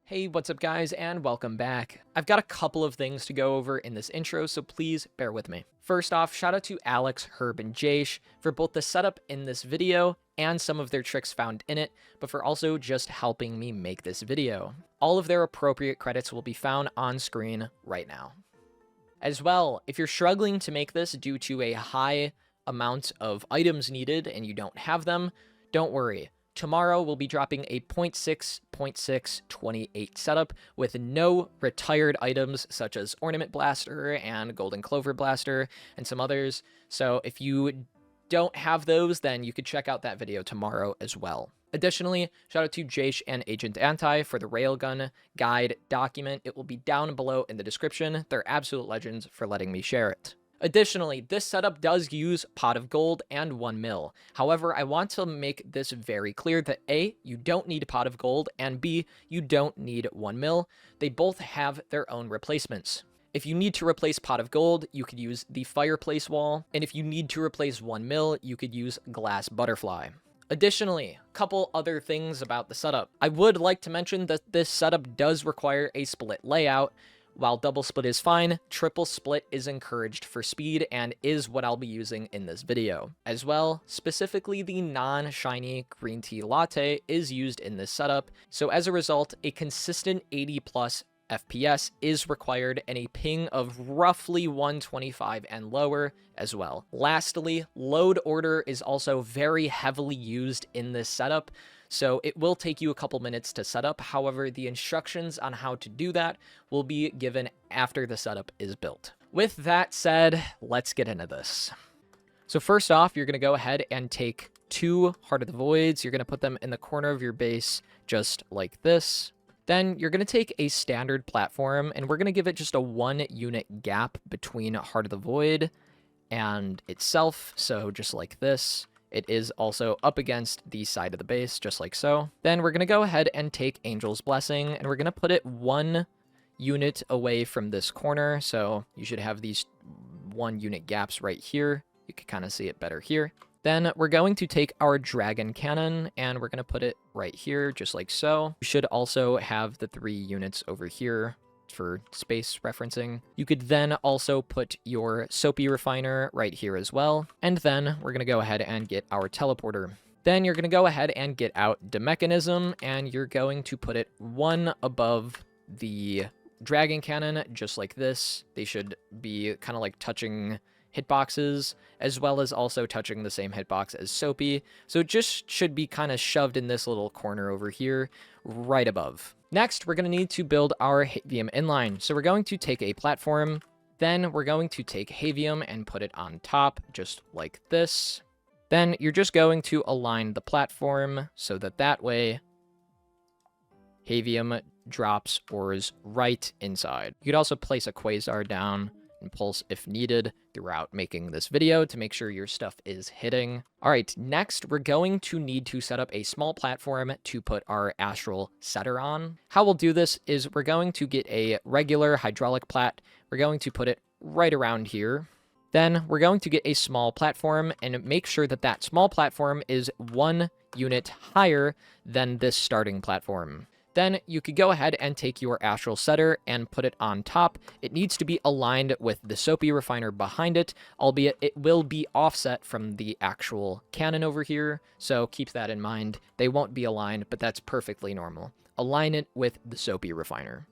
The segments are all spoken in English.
Hey, what's up guys, and welcome back. I've got a couple of things to go over in this intro, so please bear with me. First off, shout out to Alex, Herb, and Jaish for both the setup in this video and some of their tricks found in it, but for also just helping me make this video. All of their appropriate credits will be found on screen right now. As well, if you're struggling to make this due to a high amount of items needed and you don't have them, don't worry. Tomorrow we'll be dropping a 0.6.628 setup with no retired items such as Ornament Blaster and Golden Clover Blaster and some others. So if you don't have those, then you could check out that video tomorrow as well. Additionally, shout out to Jaish and agentanti for the railgun guide document. It will be down below in the description. They're absolute legends for letting me share it. Additionally, this setup does use pot of gold and 1 mil. However, I want to make this very clear that A, you don't need pot of gold, and B, you don't need 1 mil. They both have their own replacements. If you need to replace pot of gold, you could use the fireplace wall, and if you need to replace 1 mil, you could use glass butterfly. Additionally, a couple other things about the setup. I would like to mention that this setup does require a split layout. While double split is fine, triple split is encouraged for speed and is what I'll be using in this video. As well, specifically the non-shiny green tea latte is used in this setup, so as a result, a consistent 80 plus FPS is required and a ping of roughly 125 and lower as well. Lastly, load order is also very heavily used in this setup, so it will take you a couple minutes to set up. However, the instructions on how to do that will be given after the setup is built. With that said, let's get into this. So first off, you're going to go ahead and take 2 Heart of the Voids. You're going to put them in the corner of your base just like this. Then you're going to take a standard platform and we're going to give it just a 1 unit gap between Heart of the Void and itself. So just like this. It is also up against the side of the base, just like so. Then we're going to go ahead and take Angel's Blessing, and we're going to put it 1 unit away from this corner. So you should have these 1 unit gaps right here. You can kind of see it better here. Then we're going to take our Dragon Cannon, and we're going to put it right here, just like so. You should also have the 3 units over here for space referencing. You could then also put your Soapy Refiner right here as well. And then we're going to go ahead and get our teleporter. Then you're going to go ahead and get out the mechanism, and you're going to put it 1 above the Dragon Cannon, just like this. They should be kind of like touching hitboxes, as well as also touching the same hitbox as Soapy. So it just should be kind of shoved in this little corner over here, right above. Next, we're going to need to build our Havium inline. So we're going to take a platform, then we're going to take Havium and put it on top, just like this. Then you're just going to align the platform so that way Havium drops ores right inside. You could also place a Quasar down and pulse if needed throughout making this video to make sure your stuff is hitting. All right, next we're going to need to set up a small platform to put our Jaishrl setter on. How we'll do this is we're going to get a regular hydraulic plat. We're going to put it right around here. Then we're going to get a small platform and make sure that that small platform is 1 unit higher than this starting platform. Then you could go ahead and take your Jaishrl setter and put it on top. It needs to be aligned with the Soapy Refiner behind it, albeit it will be offset from the actual cannon over here, so keep that in mind. They won't be aligned, but that's perfectly normal. Align it with the Soapy Refiner.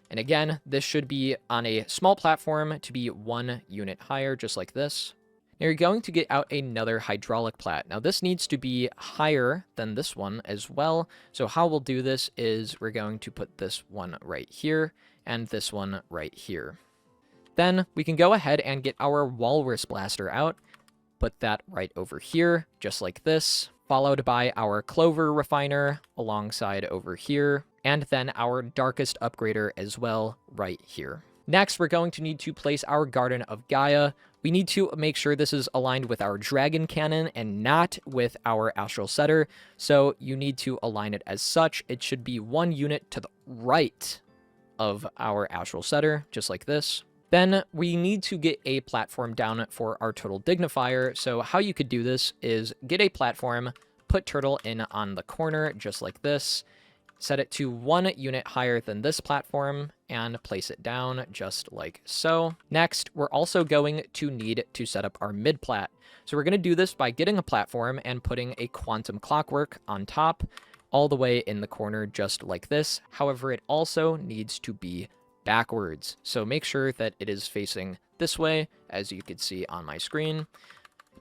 And again, this should be on a small platform to be 1 unit higher, just like this. Now you're going to get out another hydraulic plat. Now this needs to be higher than this one as well. So how we'll do this is we're going to put this one right here and this one right here. Then we can go ahead and get our Walrus Blaster out. Put that right over here, just like this. Followed by our Clover Refiner alongside over here. And then our Darkest Upgrader as well right here. Next, we're going to need to place our Garden of Gaia. We need to make sure this is aligned with our Dragon Cannon and not with our Jaishrl setter. So you need to align it as such. It should be 1 unit to the right of our Jaishrl setter, just like this. Then we need to get a platform down for our Turtle Dignifier. So how you could do this is get a platform, put Turtle in on the corner, just like this. set it to 1 unit higher than this platform, and place it down just like so. Next, we're also going to need to set up our mid plat. So we're going to do this by getting a platform and putting a quantum clockwork on top, all the way in the corner just like this. However, it also needs to be backwards. So make sure that it is facing this way, as you can see on my screen.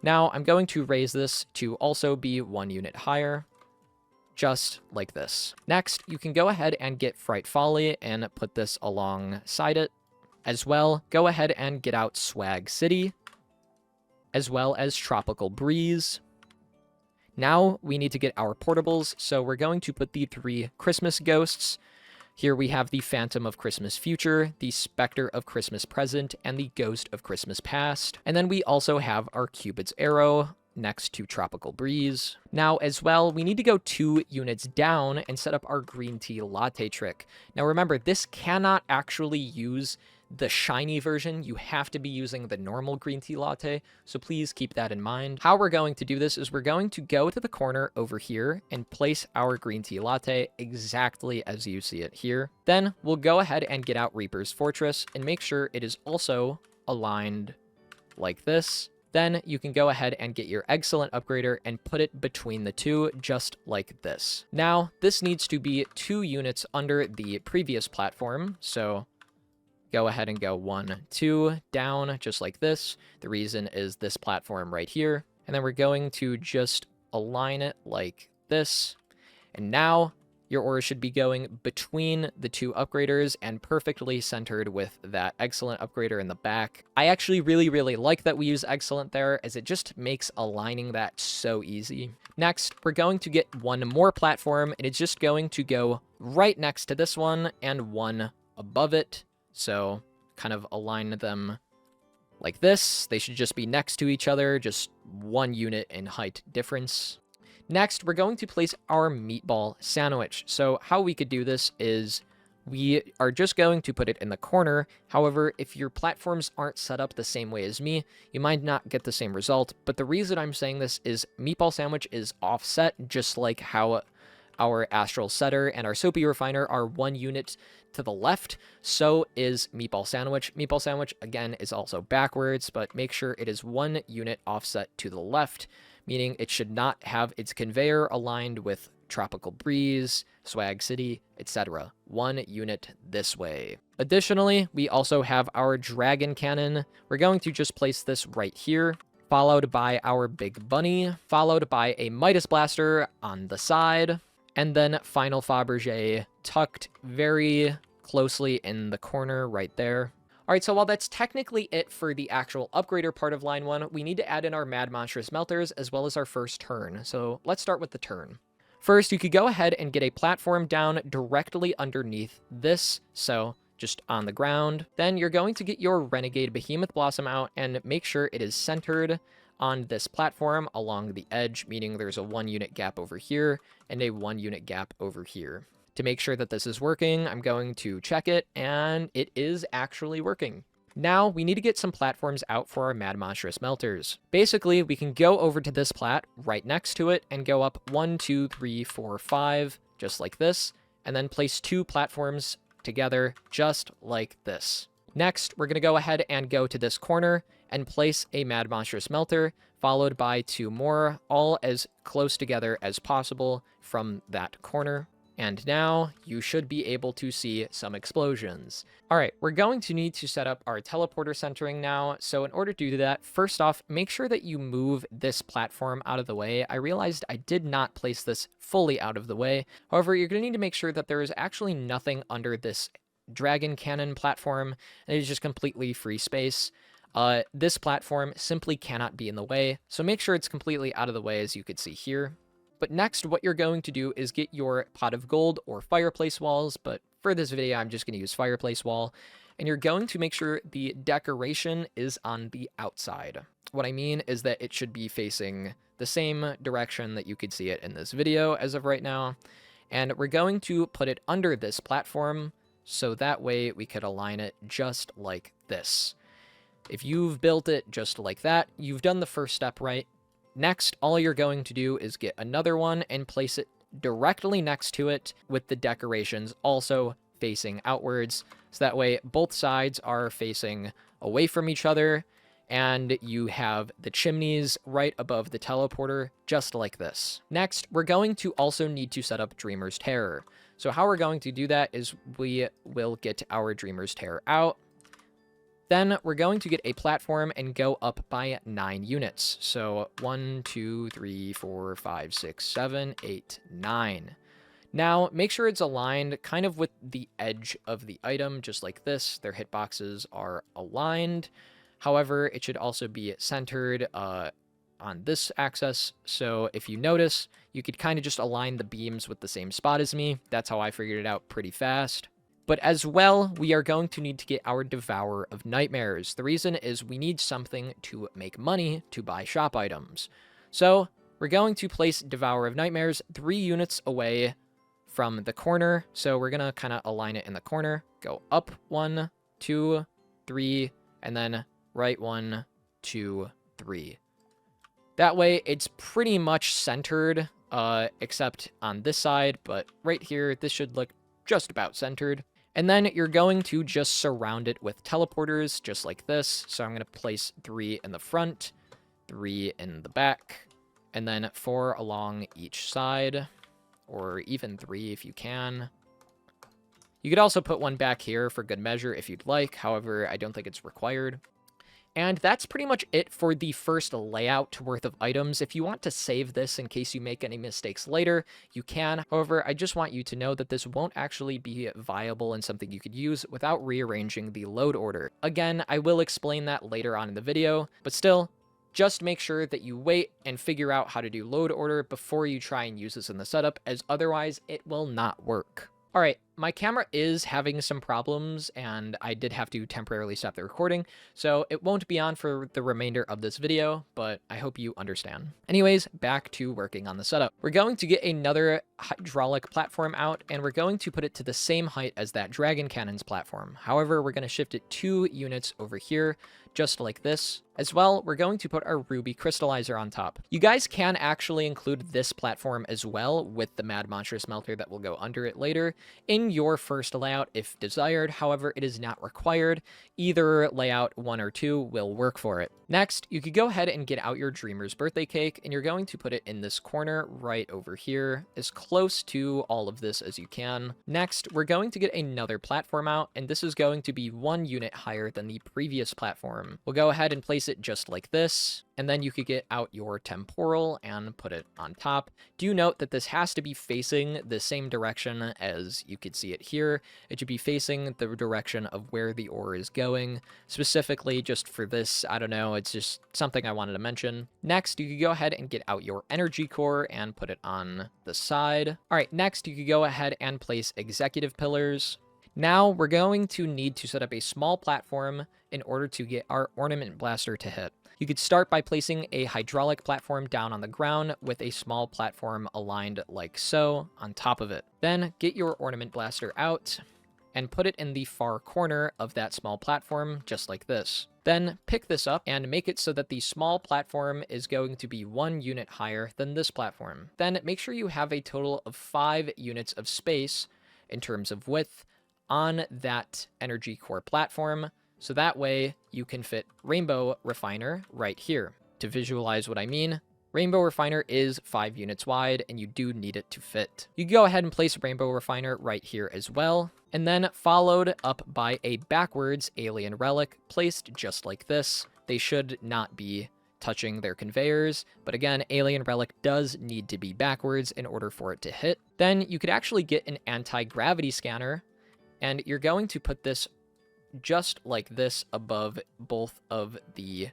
Now I'm going to raise this to also be 1 unit higher, just like this. Next, you can go ahead and get Fright Folly and put this alongside it. As well, go ahead and get out Swag City, as well as Tropical Breeze. Now we need to get our portables, so we're going to put the 3 Christmas ghosts. Here we have the Phantom of Christmas Future, the Spectre of Christmas Present, and the Ghost of Christmas Past. And then we also have our Cupid's Arrow next to Tropical Breeze. Now, as well, we need to go 2 units down and set up our green tea latte trick. Now, remember, this cannot actually use the shiny version. You have to be using the normal green tea latte, so please keep that in mind. How we're going to do this is we're going to go to the corner over here and place our green tea latte exactly as you see it here. Then we'll go ahead and get out Reaper's Fortress and make sure it is also aligned like this. Then you can go ahead and get your Excellent Upgrader and put it between the two, just like this. Now, this needs to be 2 units under the previous platform, so go ahead and go 1, 2, down, just like this. The reason is this platform right here. And then we're going to just align it like this. And now your aura should be going between the 2 upgraders and perfectly centered with that Excellent Upgrader in the back. I actually really like that we use Excellent there, as it just makes aligning that so easy. Next, we're going to get 1 more platform, and it's just going to go right next to this one and 1 above it. So kind of align them like this. They should just be next to each other, just 1 unit in height difference. Next, we're going to place our meatball sandwich. So how we could do this is we are just going to put it in the corner. However, if your platforms aren't set up the same way as me, you might not get the same result. But the reason I'm saying this is meatball sandwich is offset, just like how our Astral Setter and our Soapy Refiner are 1 unit to the left, so is Meatball Sandwich. Meatball Sandwich, again, is also backwards, but make sure it is 1 unit offset to the left, meaning it should not have its conveyor aligned with Tropical Breeze, Swag City, etc. 1 unit this way. Additionally, we also have our Dragon Cannon. We're going to just place this right here, followed by our Big Bunny, followed by a Midas Blaster on the side, and then Final Fabergé tucked very closely in the corner right there. All right, so while that's technically it for the actual upgrader part of line 1, we need to add in our Mad Monstrous Melters as well as our first turn. So let's start with the turn. First, you could go ahead and get a platform down directly underneath this, so just on the ground. Then you're going to get your Renegade Behemoth Blossom out and make sure it is centered on this platform along the edge, meaning there's a 1 unit gap over here and a 1 unit gap over here. To make sure that this is working, I'm going to check it, and it is actually working. Now, we need to get some platforms out for our Mad Monstrous Melters. Basically, we can go over to this plat right next to it and go up 1, 2, 3, 4, 5, just like this, and then place 2 platforms together just like this. Next, we're going to go ahead and go to this corner and place a Mad Monstrous Melter, followed by 2 more, all as close together as possible from that corner. And now you should be able to see some explosions. All right, we're going to need to set up our teleporter centering now. So in order to do that, first off, make sure that you move this platform out of the way. I realized I did not place this fully out of the way. However, you're going to need to make sure that there is actually nothing under this Dragon Cannon platform, and it is just completely free space. This platform simply cannot be in the way, so make sure it's completely out of the way, as you could see here. But next, what you're going to do is get your Pot of Gold or Fireplace Walls, but for this video, I'm just going to use Fireplace Wall, and you're going to make sure the decoration is on the outside. What I mean is that it should be facing the same direction that you could see it in this video as of right now, and we're going to put it under this platform, so that way we could align it just like this. If you've built it just like that, you've done the first step right. Next, all you're going to do is get another one and place it directly next to it with the decorations also facing outwards. So that way both sides are facing away from each other, and you have the chimneys right above the teleporter, just like this. Next, we're going to also need to set up Dreamer's Terror. So how we're going to do that is we will get our Dreamer's Terror out. Then we're going to get a platform and go up by 9 units. So 1, 2, 3, 4, 5, 6, 7, 8, 9. Now, make sure it's aligned kind of with the edge of the item, just like this. Their hitboxes are aligned. However, it should also be centered on this axis. So if you notice, you could kind of just align the beams with the same spot as me. That's how I figured it out pretty fast. But as well, we are going to need to get our Devourer of Nightmares. The reason is we need something to make money to buy shop items. So we're going to place Devourer of Nightmares 3 units away from the corner. So we're going to kind of align it in the corner. Go up 1, 2, 3, and then right 1, 2, 3. That way it's pretty much centered, except on this side, but right here, this should look just about centered. And then you're going to just surround it with teleporters, just like this. So I'm going to place 3 in the front, 3 in the back, and then 4 along each side, or even 3 if you can. You could also put 1 back here for good measure if you'd like. However, I don't think it's required. And that's pretty much it for the first layout worth of items. If you want to save this in case you make any mistakes later, you can. However, I just want you to know that this won't actually be viable and something you could use without rearranging the load order. Again, I will explain that later on in the video, but still, just make sure that you wait and figure out how to do load order before you try and use this in the setup, as otherwise it will not work. Alright, my camera is having some problems, and I did have to temporarily stop the recording, so it won't be on for the remainder of this video, but I hope you understand. Anyways, back to working on the setup. We're going to get another hydraulic platform out, and we're going to put it to the same height as that Dragon Cannon's platform. However, we're going to shift it 2 units over here, just like this. As well, we're going to put our Ruby Crystallizer on top. You guys can actually include this platform as well with the Mad Monster Smelter that will go under it later in your first layout if desired. However, it is not required. Either layout 1 or 2 will work for it. Next, you could go ahead and get out your Dreamer's birthday cake, and you're going to put it in this corner right over here, as close to all of this as you can. Next, we're going to get another platform out, and this is going to be 1 unit higher than the previous platform. We'll go ahead and place it just like this, and then you could get out your temporal and put it on top. Do note that this has to be facing the same direction as you could see it here. It should be facing the direction of where the ore is going. Specifically, just for this, I don't know, it's just something I wanted to mention. Next, you could go ahead and get out your energy core and put it on the side. All right, next you could go ahead and place executive pillars. Now we're going to need to set up a small platform in order to get our ornament blaster to hit. You could start by placing a hydraulic platform down on the ground with a small platform aligned like so on top of it. Then get your ornament blaster out and put it in the far corner of that small platform, just like this. Then pick this up and make it so that the small platform is going to be 1 unit higher than this platform. Then make sure you have a total of 5 units of space in terms of width on that energy core platform, so that way you can fit Rainbow Refiner right here. To visualize what I mean, Rainbow Refiner is 5 units wide, and you do need it to fit. You can go ahead and place Rainbow Refiner right here as well, and then followed up by a backwards Alien Relic placed just like this. They should not be touching their conveyors, but again, Alien Relic does need to be backwards in order for it to hit. Then you could actually get an anti-gravity scanner, and you're going to put this just like this above both of the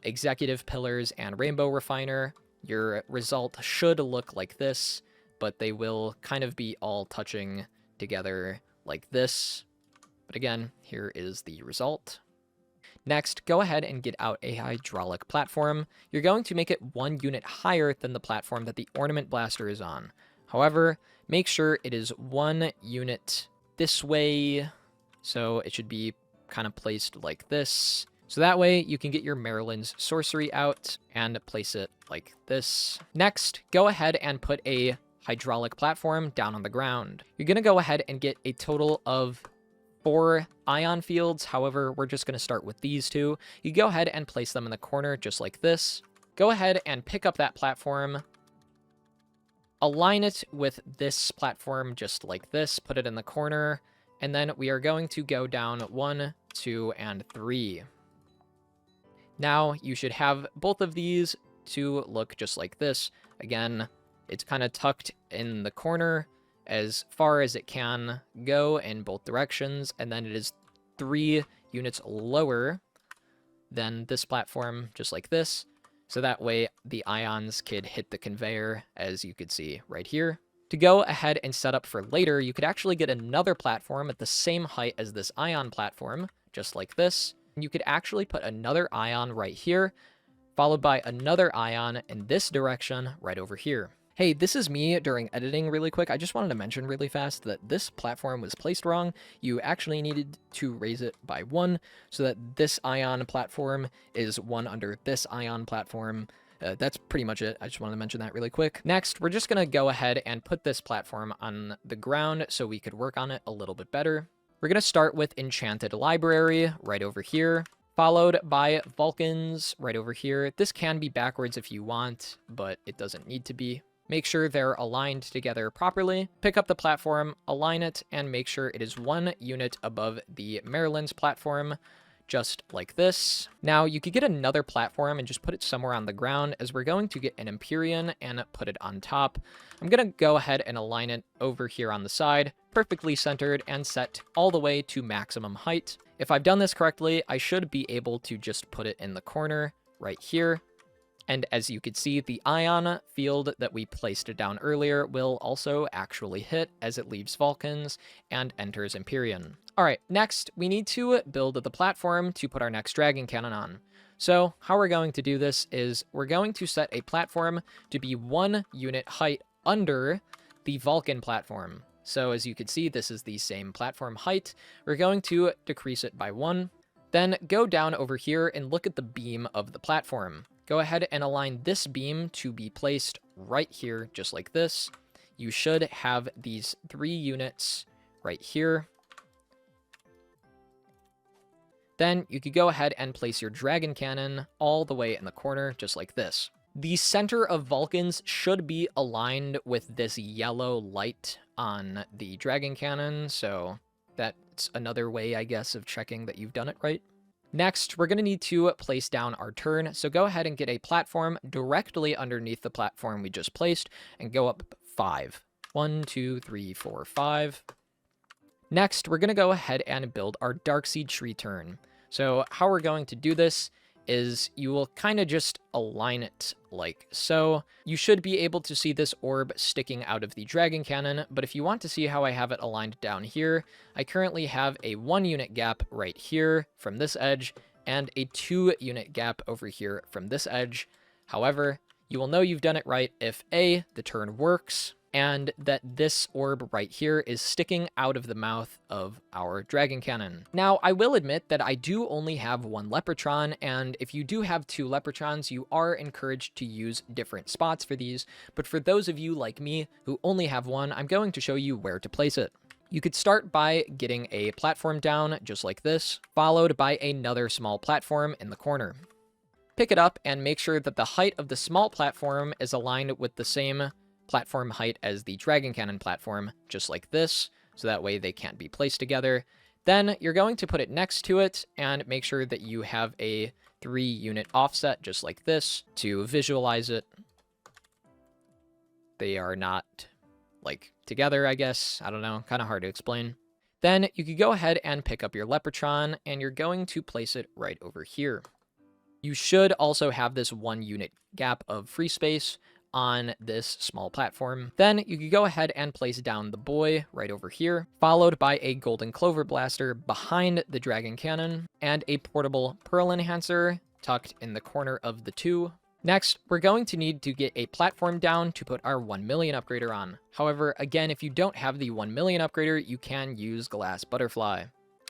executive pillars and Rainbow Refiner. Your result should look like this, but they will kind of be all touching together like this. But again, here is the result. Next, go ahead and get out a hydraulic platform. You're going to make it 1 unit higher than the platform that the ornament blaster is on. However, make sure it is 1 unit this way, so it should be kind of placed like this. So that way you can get your Maryland's sorcery out and place it like this. Next, go ahead and put a hydraulic platform down on the ground. You're going to go ahead and get a total of 4 ion fields. However, we're just going to start with these 2. You go ahead and place them in the corner just like this. Go ahead and pick up that platform. Align it with this platform just like this. Put it in the corner. And then we are going to go down 1, 2, and 3. Now you should have both of these to look just like this. Again, it's kind of tucked in the corner as far as it can go in both directions, and then it is 3 units lower than this platform, just like this. So that way the ions could hit the conveyor, as you could see right here. To go ahead and set up for later, you could actually get another platform at the same height as this ion platform, just like this. You could actually put another ion right here, followed by another ion in this direction right over here. Hey, this is me during editing really quick. I just wanted to mention really fast that this platform was placed wrong. You actually needed to raise it by 1 so that this ion platform is 1 under this ion platform. That's pretty much it. I just wanted to mention that really quick. Next, we're just going to go ahead and put this platform on the ground so we could work on it a little bit better. We're going to start with Enchanted Library right over here, followed by Vulcans right over here. This can be backwards if you want, but it doesn't need to be. Make sure they're aligned together properly. Pick up the platform, align it, and make sure it is 1 unit above the Maryland's platform, just like this. Now, you could get another platform and just put it somewhere on the ground, as we're going to get an Empyrean and put it on top. I'm going to go ahead and align it over here on the side, perfectly centered, and set all the way to maximum height. If I've done this correctly, I should be able to just put it in the corner right here. And as you can see, the ion field that we placed down earlier will also actually hit as it leaves Vulcans and enters Empyrean. All right, next we need to build the platform to put our next Dragon Cannon on. So how we're going to do this is we're going to set a platform to be 1 unit height under the Vulcan platform. So as you can see, this is the same platform height. We're going to decrease it by 1. Then go down over here and look at the beam of the platform. Go ahead and align this beam to be placed right here, just like this. You should have these 3 units right here. Then you could go ahead and place your Dragon Cannon all the way in the corner, just like this. The center of Vulcans should be aligned with this yellow light on the Dragon Cannon, so that's another way, I guess, of checking that you've done it right. Next, we're going to need to place down our turn, so go ahead and get a platform directly underneath the platform we just placed, and go up 5. 1, 2, 3, 4, 5. Next, we're going to go ahead and build our Darkseed Tree turn. So how we're going to do this is you will kind of just align it like so. You should be able to see this orb sticking out of the Dragon Cannon, but if you want to see how I have it aligned down here, I currently have a 1 unit gap right here from this edge, and a 2 unit gap over here from this edge. However, you will know you've done it right if A, the turn works, and that this orb right here is sticking out of the mouth of our Dragon Cannon. Now, I will admit that I do only have 1 Leprechaun, and if you do have 2 Leprechauns, you are encouraged to use different spots for these, but for those of you like me who only have 1, I'm going to show you where to place it. You could start by getting a platform down, just like this, followed by another small platform in the corner. Pick it up and make sure that the height of the small platform is aligned with the same platform height as the Dragon Cannon platform, just like this, so that way they can't be placed together. Then you're going to put it next to it and make sure that you have a 3 unit offset, just like this, to visualize it. They are not, like, together, I guess. I don't know, kind of hard to explain. Then you could go ahead and pick up your Leprechaun, and you're going to place it right over here. You should also have this 1 unit gap of free space on this small platform. Then you could go ahead and place down the boy right over here, followed by a golden clover blaster behind the Dragon Cannon, and a portable pearl enhancer tucked in the corner of the 2. Next, we're going to need to get a platform down to put our 1 million upgrader on. However, again, if you don't have the 1 million upgrader, you can use Glass Butterfly.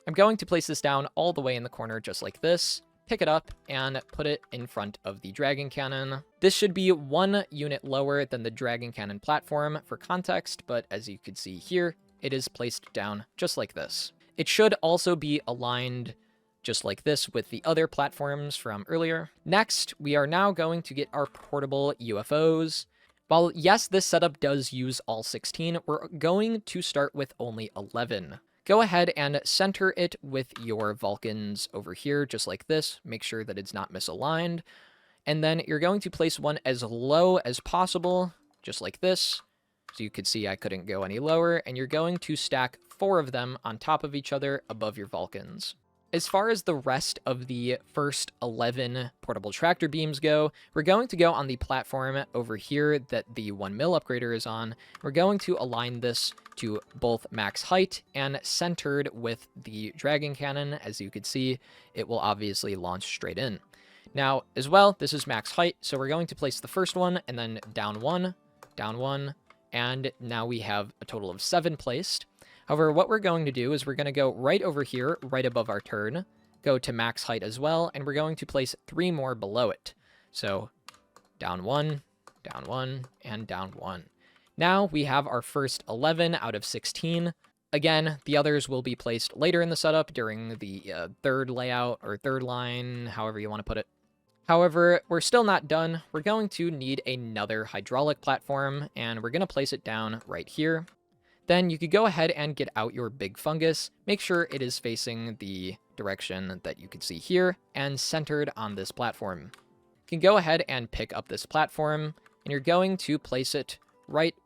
I'm going to place this down all the way in the corner just like this. pick it up and put it in front of the Dragon Cannon. This should be 1 unit lower than the Dragon Cannon platform for context, but as you can see here, it is placed down just like this. It should also be aligned just like this with the other platforms from earlier. Next, we are now going to get our portable UFOs. While yes, this setup does use all 16, we're going to start with only 11. Go ahead and center it with your Vulcans over here, just like this. Make sure that it's not misaligned. And then you're going to place one as low as possible, just like this. So you could see I couldn't go any lower. And you're going to stack 4 of them on top of each other above your Vulcans. As far as the rest of the first 11 portable tractor beams go, we're going to go on the platform over here that the 1mm upgrader is on. We're going to align this to both max height and centered with the Dragon Cannon. As you can see, it will obviously launch straight in. Now, as well, this is max height, so we're going to place the first one and then down 1, and now we have a total of 7 placed. However, what we're going to do is we're going to go right over here, right above our turn, go to max height as well, and we're going to place 3 more below it. So down 1, and down 1. Now we have our first 11 out of 16. Again, the others will be placed later in the setup during the third layout or third line, however you want to put it. However, we're still not done. We're going to need another hydraulic platform, and we're going to place it down right here. Then you could go ahead and get out your big fungus, make sure it is facing the direction that you can see here, and centered on this platform. You can go ahead and pick up this platform, and you're going to place it right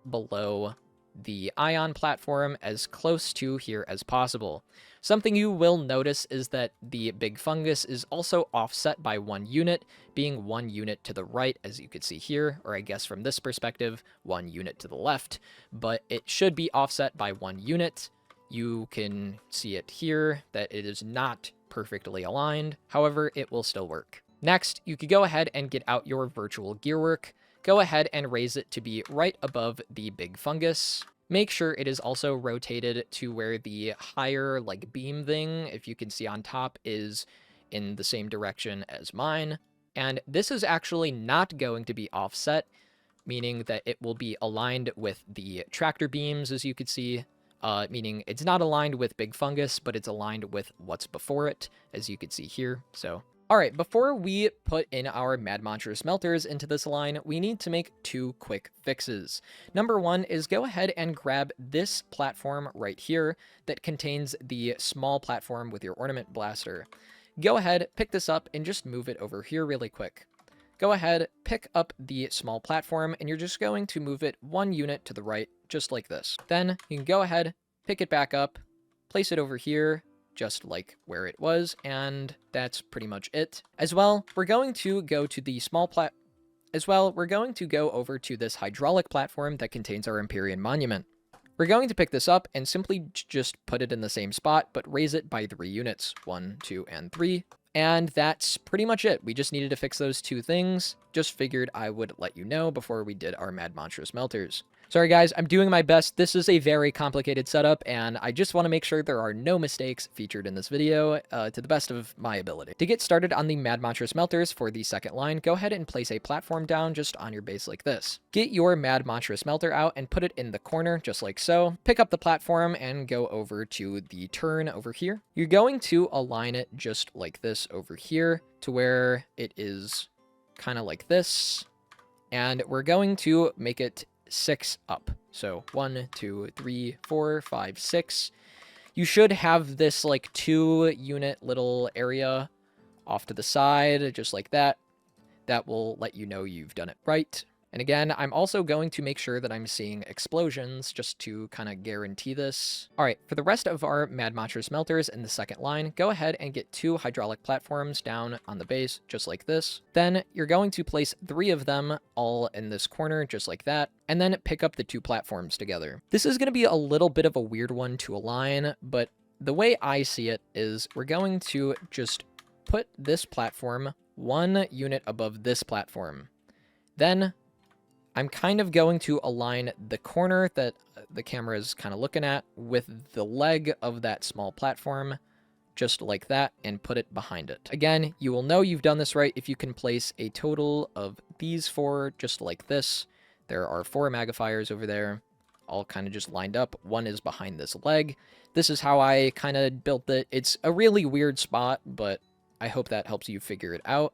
below the ion platform as close to here as possible. Something you will notice is that the big fungus is also offset by 1 unit, being 1 unit to the right, as you could see here, or I guess from this perspective, 1 unit to the left, but it should be offset by 1 unit. You can see it here that it is not perfectly aligned. However, it will still work. Next, you could go ahead and get out your virtual gearwork. Go ahead and raise it to be right above the big fungus. Make sure it is also rotated to where the higher beam thing, if you can see on top, is in the same direction as mine. And this is actually not going to be offset, meaning that it will be aligned with the tractor beams, as you could see, meaning it's not aligned with big fungus, but it's aligned with what's before it, as you could see here. So all right, before we put in our Mad Monstrous melters into this line, we need to make 2 quick fixes. Number 1 is go ahead and grab this platform right here that contains the small platform with your ornament blaster. Go ahead, pick this up, and just move it over here really quick. Go ahead, pick up the small platform, and you're just going to move it 1 unit to the right, just like this. Then you can go ahead, pick it back up, place it over here, just like where it was, and that's pretty much it. As well, we're going to go to the we're going to go over to this hydraulic platform that contains our Empyrean monument. We're going to pick this up and simply just put it in the same spot, but raise it by 3 units, 1, 2, and 3. And that's pretty much it. We just needed to fix those 2 things. Just figured I would let you know before we did our Mad Monstrous melters. Sorry guys, I'm doing my best. This is a very complicated setup, and I just want to make sure there are no mistakes featured in this video to the best of my ability. To get started on the Mad Monstrous melters for the second line, go ahead and place a platform down just on your base like this. Get your Mad Monstrous melter out and put it in the corner just like so. Pick up the platform and go over to the turn over here. You're going to align it just like this over here to where it is kind of like this, and we're going to make it 6 up. So 1, 2, 3, 4, 5, 6. You should have this 2 unit little area off to the side, just like that. That will let you know you've done it right. And again, I'm also going to make sure that I'm seeing explosions just to kind of guarantee this. All right, for the rest of our Mad Monstrous melters in the second line, go ahead and get 2 hydraulic platforms down on the base, just like this. Then you're going to place 3 of them all in this corner, just like that, and then pick up the 2 platforms together. This is going to be a little bit of a weird one to align, but the way I see it is we're going to just put this platform 1 unit above this platform. Then I'm kind of going to align the corner that the camera is kind of looking at with the leg of that small platform, just like that, and put it behind it. Again, you will know you've done this right if you can place a total of these 4 just like this. There are 4 magnifiers over there, all kind of just lined up. One is behind this leg. This is how I kind of built it. It's a really weird spot, but I hope that helps you figure it out.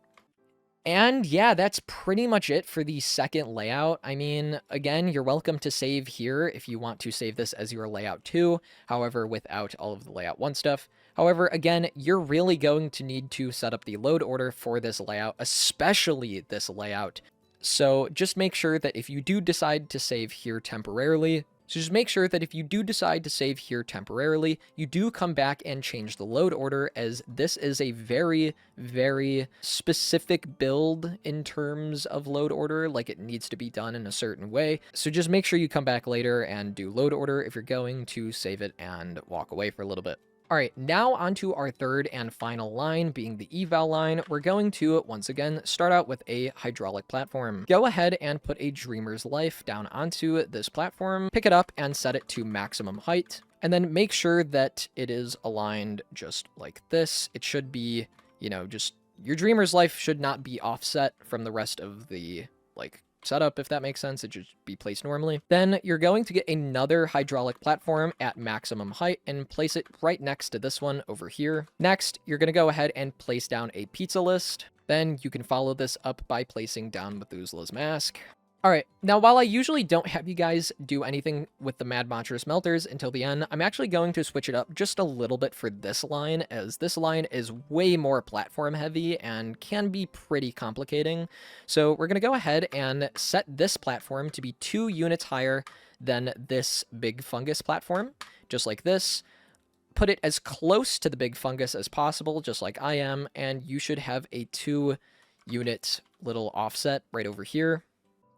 And yeah, that's pretty much it for the second layout. I mean, again, you're welcome to save here if you want to save this as your layout 2, however, without all of the layout 1 stuff. However, again, you're really going to need to set up the load order for this layout, especially this layout. So just make sure that if you do decide to save here temporarily, you do come back and change the load order, as this is a very, very specific build in terms of load order. Like, it needs to be done in a certain way. So just make sure you come back later and do load order if you're going to save it and walk away for a little bit. All right, now onto our third and final line, being the eval line. We're going to, once again, start out with a hydraulic platform. Go ahead and put a Dreamer's Life down onto this platform, pick it up and set it to maximum height, and then make sure that it is aligned just like this. It should be, you know, just, your Dreamer's Life should not be offset from the rest of the, like, setup, if that makes sense. It should be placed normally. Then you're going to get another hydraulic platform at maximum height and place it right next to this one over here. Next, you're going to go ahead and place down a pizza list. Then you can follow this up by placing down Methuselah's mask. All right, now while I usually don't have you guys do anything with the Mad Monstrous Melters until the end, I'm actually going to switch it up just a little bit for this line, as this line is way more platform heavy and can be pretty complicating. So we're going to go ahead and set this platform to be 2 units higher than this big fungus platform, just like this. Put it as close to the big fungus as possible, just like I am, and you should have a 2-unit little offset right over here.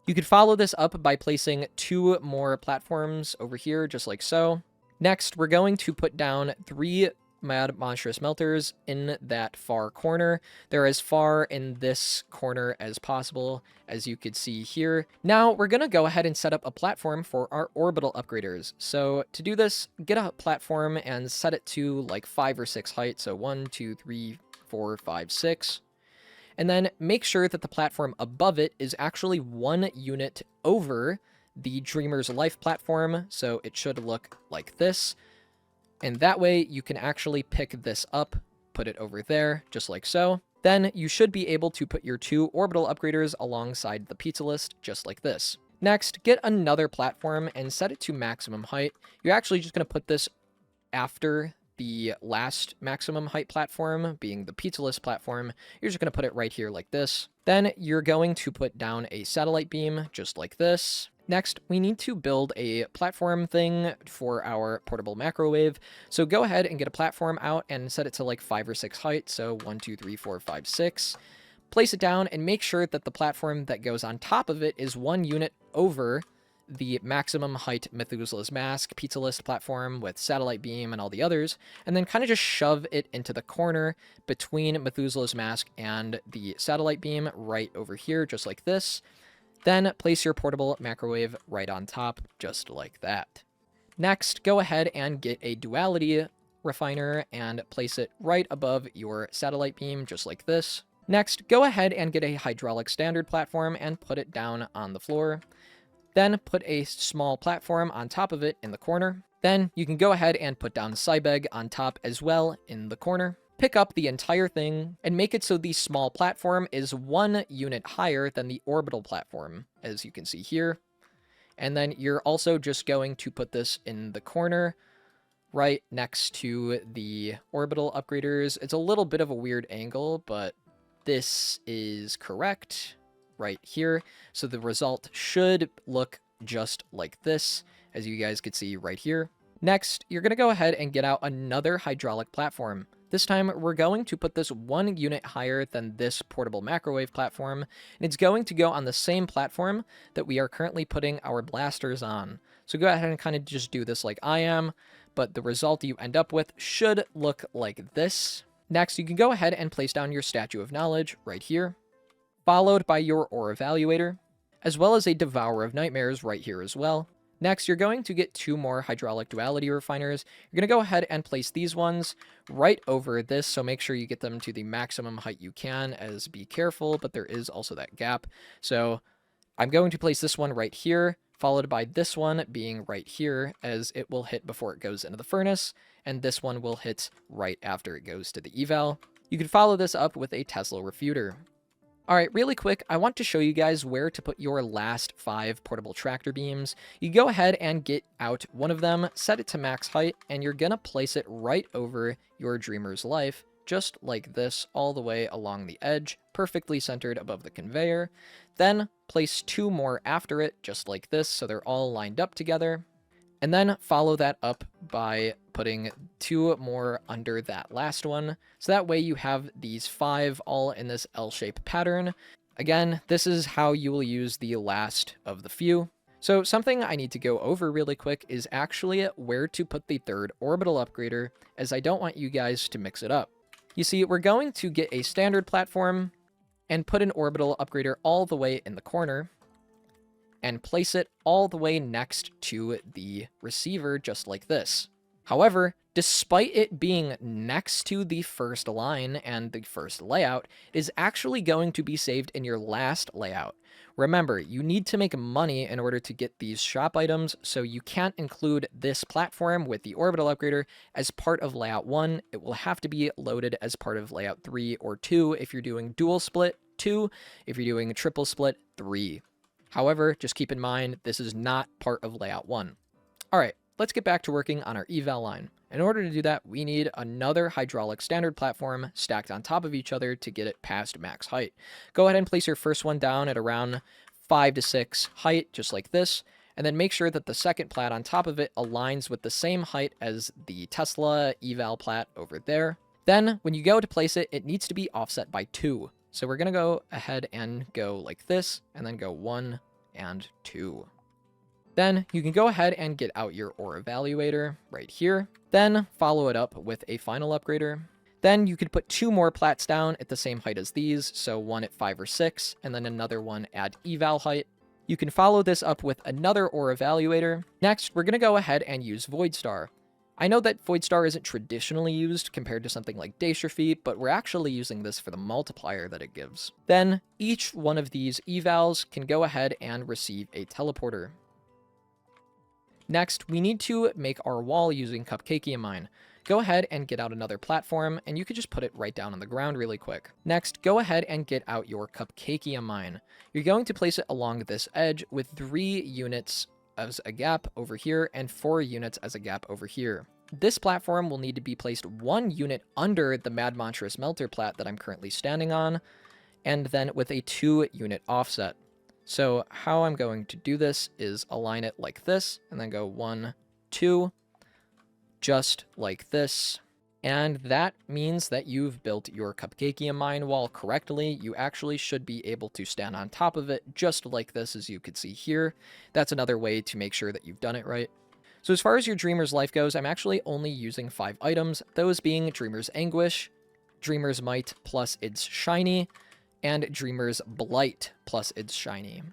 You could follow this up by placing 2 more platforms over here, just like so. Next, we're going to put down 3 Mad Monstrous Melters in that far corner. They're as far in this corner as possible, as you could see here. Now, we're going to go ahead and set up a platform for our orbital upgraders. So to do this, get a platform and set it to like 5 or 6 height. So 1, 2, 3, 4, 5, 6. And then make sure that the platform above it is actually 1 unit over the Dreamer's Life platform, so it should look like this. And that way you can actually pick this up, put it over there, just like so. Then you should be able to put your 2 orbital upgraders alongside the pizza list, just like this. Next, get another platform and set it to maximum height. You're actually just going to put this after the last maximum height platform, being the pizza list platform. You're just going to put it right here like this. Then you're going to put down a satellite beam just like this. Next, we need to build a platform thing for our portable microwave. So go ahead and get a platform out and set it to like 5 or 6 height. So 1, 2, 3, 4, 5, 6. Place it down and make sure that the platform that goes on top of it is 1 unit over the maximum height Methuselah's Mask pizza list platform with satellite beam and all the others, and then kind of just shove it into the corner between Methuselah's Mask and the satellite beam right over here, just like this. Then place your portable microwave right on top, just like that. Next, go ahead and get a duality refiner and place it right above your satellite beam, just like this. Next, go ahead and get a hydraulic standard platform and put it down on the floor. Then put a small platform on top of it in the corner. Then you can go ahead and put down Cybeg on top as well in the corner. Pick up the entire thing and make it so the small platform is 1 unit higher than the orbital platform, as you can see here. And then you're also just going to put this in the corner right next to the orbital upgraders. It's a little bit of a weird angle, but this is correct right here. So the result should look just like this, as you guys could see right here. Next, you're going to go ahead and get out another hydraulic platform. This time, we're going to put this 1 unit higher than this portable microwave platform, and it's going to go on the same platform that we are currently putting our blasters on. So go ahead and kind of just do this like I am, but the result you end up with should look like this. Next, you can go ahead and place down your Statue of Knowledge right here, followed by your Ore Evaluator, as well as a Devourer of Nightmares right here as well. Next, you're going to get 2 more hydraulic duality refiners. You're going to go ahead and place these ones right over this, so make sure you get them to the maximum height you can, as be careful, but there is also that gap. So I'm going to place this one right here, followed by this one being right here, as it will hit before it goes into the furnace, and this one will hit right after it goes to the eval. You can follow this up with a Tesla refuter. All right, really quick, I want to show you guys where to put your last 5 portable tractor beams. You go ahead and get out one of them, set it to max height, and you're gonna place it right over your Dreamer's Life, just like this, all the way along the edge, perfectly centered above the conveyor. Then place 2 more after it, just like this, so they're all lined up together. And then follow that up by putting 2 more under that last one. So that way you have these 5 all in this L-shaped pattern. Again, this is how you will use the last of the few. So something I need to go over really quick is actually where to put the 3rd orbital upgrader, as I don't want you guys to mix it up. You see, we're going to get a standard platform and put an orbital upgrader all the way in the corner, and place it all the way next to the receiver, just like this. However, despite it being next to the first line and the first layout, it is actually going to be saved in your last layout. Remember, you need to make money in order to get these shop items, so you can't include this platform with the orbital upgrader as part of layout 1. It will have to be loaded as part of layout 3 or 2 if you're doing dual split, 2 if you're doing triple split, 3. However, just keep in mind, this is not part of layout 1. All right, let's get back to working on our eval line. In order to do that, we need another hydraulic standard platform stacked on top of each other to get it past max height. Go ahead and place your first one down at around 5 to 6 height, just like this, and then make sure that the second plat on top of it aligns with the same height as the Tesla eval plat over there. Then, when you go to place it, it needs to be offset by 2. So we're going to go ahead and go like this, and then go 1 and 2. Then you can go ahead and get out your ore evaluator right here. Then follow it up with a final upgrader. Then you could put 2 more plats down at the same height as these, so one at 5 or 6, and then another one at eval height. You can follow this up with another ore evaluator. Next, we're going to go ahead and use Void Star. I know that Void Star isn't traditionally used compared to something like Jaishrl, but we're actually using this for the multiplier that it gives. Then, each one of these evals can go ahead and receive a teleporter. Next, we need to make our wall using Cupcakia Mine. Go ahead and get out another platform, and you could just put it right down on the ground really quick. Next, go ahead and get out your Cupcakia Mine. You're going to place it along this edge with 3 units as a gap over here and 4 units as a gap over here. This platform will need to be placed 1 unit under the Mad Mantra Smelter plat that I'm currently standing on, and then with a 2 unit offset. So how I'm going to do this is align it like this, and then go 1, 2, just like this. And that means that you've built your Cupcakia Mine wall correctly. You actually should be able to stand on top of it just like this, as you could see here. That's another way to make sure that you've done it right. So as far as your Dreamer's Life goes, I'm actually only using 5 items, those being Dreamer's Anguish, Dreamer's Might plus its Shiny, and Dreamer's Blight plus its Shiny.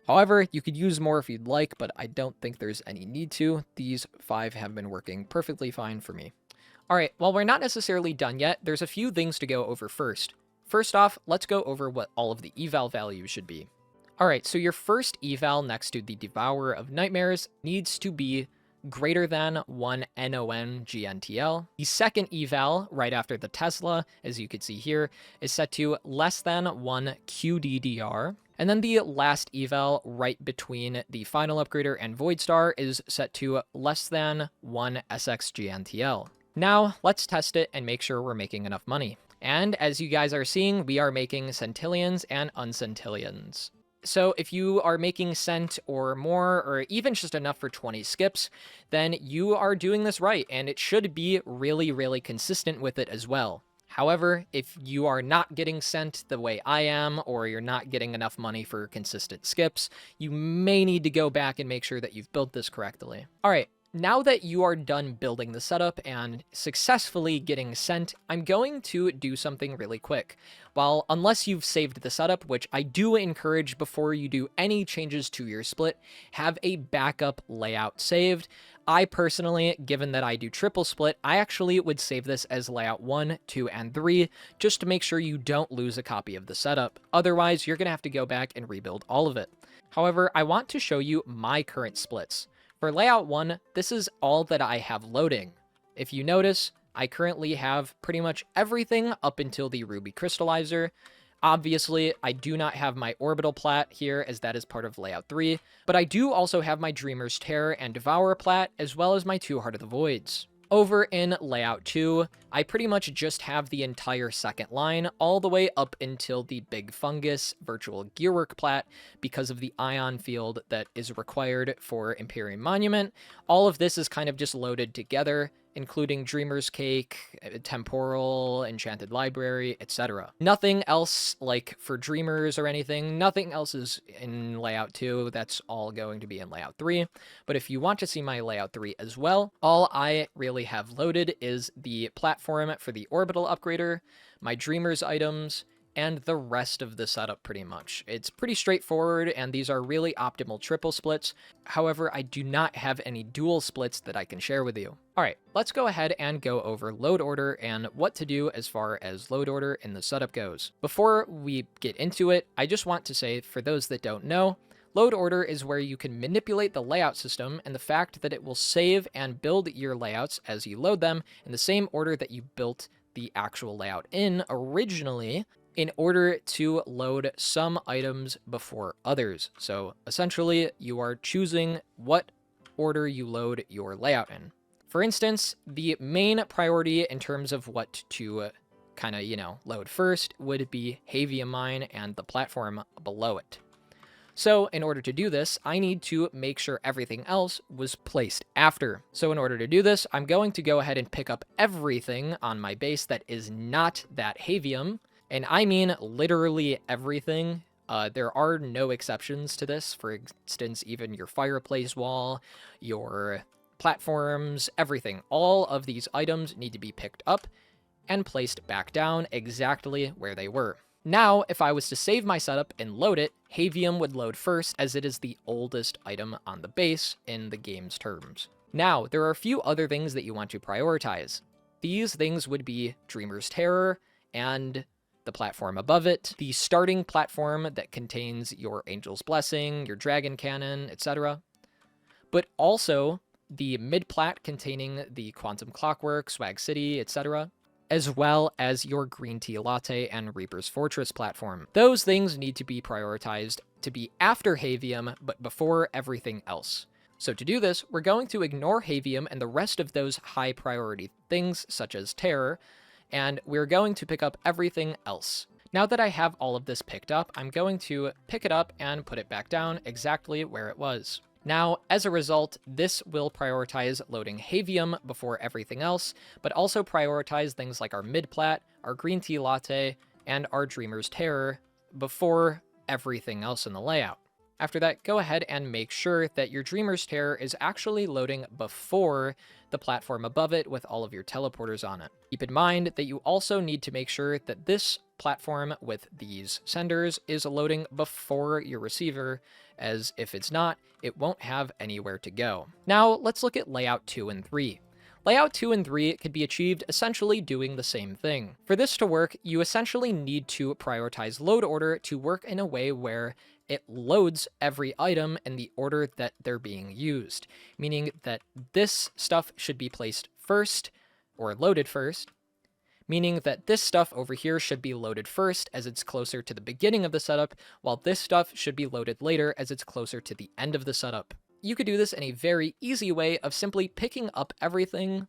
However, you could use more if you'd like, but I don't think there's any need to. These 5 have been working perfectly fine for me. All right, while we're not necessarily done yet, there's a few things to go over first. First off, let's go over what all of the eval values should be. All right, so your first eval next to the Devourer of Nightmares needs to be greater than 1 NON GNTL. The second eval, right after the Tesla, as you can see here, is set to less than 1 QDDR. And then the last eval, right between the final upgrader and Void Star, is set to less than 1 SXGNTL. Now, let's test it and make sure we're making enough money. And as you guys are seeing, we are making centillions and uncentillions. So if you are making cent or more, or even just enough for 20 skips, then you are doing this right, and it should be really, really consistent with it as well. However, if you are not getting cent the way I am, or you're not getting enough money for consistent skips, you may need to go back and make sure that you've built this correctly. All right, Now that you are done building the setup and successfully getting sent, I'm going to do something really quick. Well, unless you've saved the setup, which I do encourage before you do any changes to your split, have a backup layout saved. I personally, given that I do triple split, I actually would save this as layout 1, 2, and 3, just to make sure you don't lose a copy of the setup. Otherwise, you're going to have to go back and rebuild all of it. However, I want to show you my current splits. For layout 1, this is all that I have loading. If you notice, I currently have pretty much everything up until the ruby crystallizer. Obviously, I do not have my orbital plat here, as that is part of layout 3, but I do also have my Dreamer's Terror and Devourer plat, as well as my 2 Heart of the Voids. Over in layout 2, I pretty much just have the entire second line all the way up until the Big Fungus Virtual Gearwork plat because of the ion field that is required for Imperium Monument. All of this is kind of just loaded together, including Dreamer's Cake, Temporal, Enchanted Library, etc. Nothing else, like for Dreamers or anything, nothing else is in layout 2. That's all going to be in layout 3. But if you want to see my layout 3 as well, all I really have loaded is the platform for the Orbital Upgrader, my Dreamers items, and the rest of the setup pretty much. It's pretty straightforward, and these are really optimal triple splits. However, I do not have any dual splits that I can share with you. All right, let's go ahead and go over load order and what to do as far as load order in the setup goes. Before we get into it, I just want to say, for those that don't know, load order is where you can manipulate the layout system and the fact that it will save and build your layouts as you load them in the same order that you built the actual layout in originally, in order to load some items before others. So essentially, you are choosing what order you load your layout in. For instance, the main priority in terms of what to kind of, load first would be Havium Mine and the platform below it. So in order to do this, I need to make sure everything else was placed after. So in order to do this, I'm going to go ahead and pick up everything on my base that is not that Havium. And I mean literally everything. There are no exceptions to this. For instance, even your fireplace wall, your platforms, everything. All of these items need to be picked up and placed back down exactly where they were. Now, if I was to save my setup and load it, Havium would load first, as it is the oldest item on the base in the game's terms. Now, there are a few other things that you want to prioritize. These things would be Dreamer's Terror and the platform above it, the starting platform that contains your Angel's Blessing, your Dragon Cannon, etc. But also the mid-plat containing the Quantum Clockwork, Swag City, etc., as well as your Green Tea Latte and Reaper's Fortress platform. Those things need to be prioritized to be after Havium, but before everything else. So to do this, we're going to ignore Havium and the rest of those high priority things, such as Terror, and we're going to pick up everything else. Now that I have all of this picked up, I'm going to pick it up and put it back down exactly where it was. Now, as a result, this will prioritize loading Havium before everything else, but also prioritize things like our mid-plat, our Green Tea Latte, and our Dreamer's Terror before everything else in the layout. After that, go ahead and make sure that your Dreamer's Terror is actually loading before the platform above it with all of your teleporters on it. Keep in mind that you also need to make sure that this platform with these senders is loading before your receiver, as if it's not, it won't have anywhere to go. Now, let's look at layout 2 and 3. Layout 2 and 3 could be achieved essentially doing the same thing. For this to work, you essentially need to prioritize load order to work in a way where it loads every item in the order that they're being used, meaning that this stuff should be placed first, or loaded first, meaning that this stuff over here should be loaded first as it's closer to the beginning of the setup, while this stuff should be loaded later as it's closer to the end of the setup. You could do this in a very easy way of simply picking up everything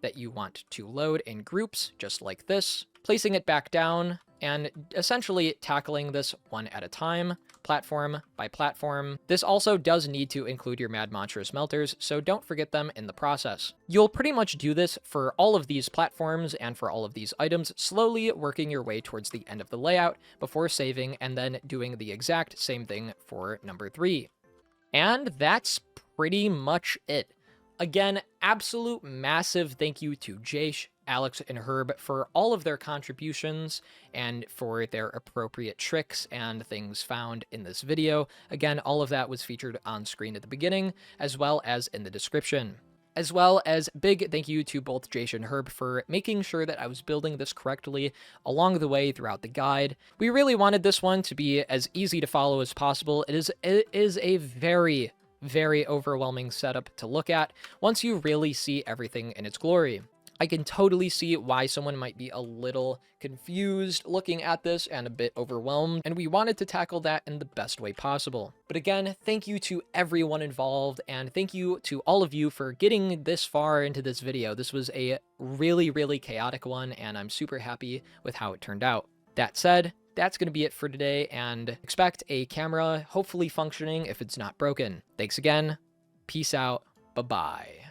that you want to load in groups, just like this, placing it back down, and essentially tackling this one at a time, platform by platform. This also does need to include your Mad Mantra smelters, so don't forget them in the process. You'll pretty much do this for all of these platforms and for all of these items, slowly working your way towards the end of the layout before saving and then doing the exact same thing for number 3. And that's pretty much it. Again, absolute massive thank you to Jaish, Alex, and Herb for all of their contributions and for their appropriate tricks and things found in this video. Again, all of that was featured on screen at the beginning, as well as in the description. As well as big thank you to both Jaish and Herb for making sure that I was building this correctly along the way throughout the guide. We really wanted this one to be as easy to follow as possible. It is a very overwhelming setup to look at once you really see everything in its glory. I can totally see why someone might be a little confused looking at this and a bit overwhelmed, and we wanted to tackle that in the best way possible. But again, thank you to everyone involved, and thank you to all of you for getting this far into this video. This was a really chaotic one, and I'm super happy with how it turned out. That said, that's going to be it for today, and expect a camera hopefully functioning if it's not broken. Thanks again. Peace out. Bye-bye.